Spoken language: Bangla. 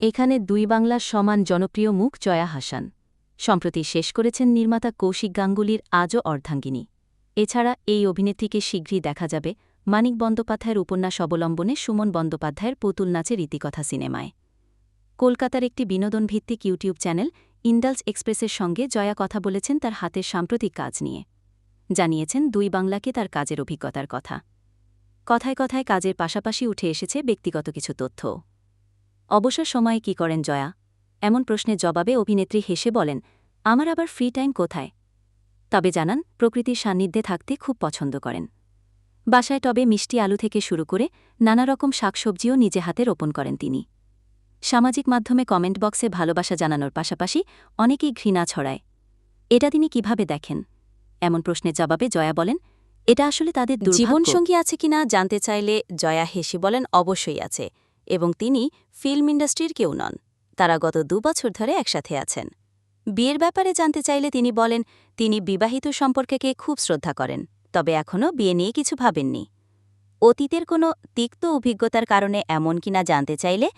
এখানে দুই বাংলার সমান জনপ্রিয় মুখ জয়া হাসান। সম্প্রতি শেষ করেছেন নির্মাতা কৌশিক গাঙ্গুলির আজও অর্ধাঙ্গিনী। এছাড়া এই অভিনেত্রীকে শীঘ্রই দেখা যাবে মানিক বন্দ্যোপাধ্যায়ের উপন্যাস অবলম্বনে সুমন বন্দ্যোপাধ্যায়ের পুতুল নাচের রীতিকথা সিনেমায়। কলকাতার একটি বিনোদনভিত্তিক ইউটিউব চ্যানেল ইন্ডালস এক্সপ্রেসের সঙ্গে জয়া কথা বলেছেন তার হাতের সাম্প্রতিক কাজ নিয়ে। জানিয়েছেন দুই বাংলাকে তার কাজের অভিজ্ঞতার কথা। কথায় কথায় কাজের পাশাপাশি উঠে এসেছে ব্যক্তিগত কিছু তথ্য। অবসর সময়ে কি করেন জয়া? এমন প্রশ্নের জবাবে অভিনেত্রী হেসে বলেন, আমার আবার ফ্রি টাইম কোথায়? তবে জানান প্রকৃতির সান্নিধ্যে থাকতে খুব পছন্দ করেন। বাসায় টবে মিষ্টি আলু থেকে শুরু করে নানা রকম শাকসবজিও নিজে হাতে রোপণ করেন তিনি। সামাজিক মাধ্যমে কমেন্ট বক্সে ভালোবাসা জানানোর পাশাপাশি অনেকেই ঘৃণা ছড়ায়। এটা তিনি কিভাবে দেখেন? এমন প্রশ্নের জবাবে জয়া বলেন, এটা আসলে তাদের জীবনসঙ্গী আছে কিনা জানতে চাইলে জয়া হেসে বলেন, অবশ্যই আছে, এবং তিনি ফিল্ম ইন্ডাস্ট্রির কেউ নন। তারা গত 2 বছর ধরে একসাথে আছেন। বিয়ের ব্যাপারে জানতে চাইলে তিনি বলেন, তিনি বিবাহিত সম্পর্ককে খুব শ্রদ্ধা করেন, তবে এখনও বিয়ে নিয়ে কিছু ভাবেননি। অতীতের কোনো তিক্ত অভিজ্ঞতার কারণে এমন কিনা জানতে চাইলে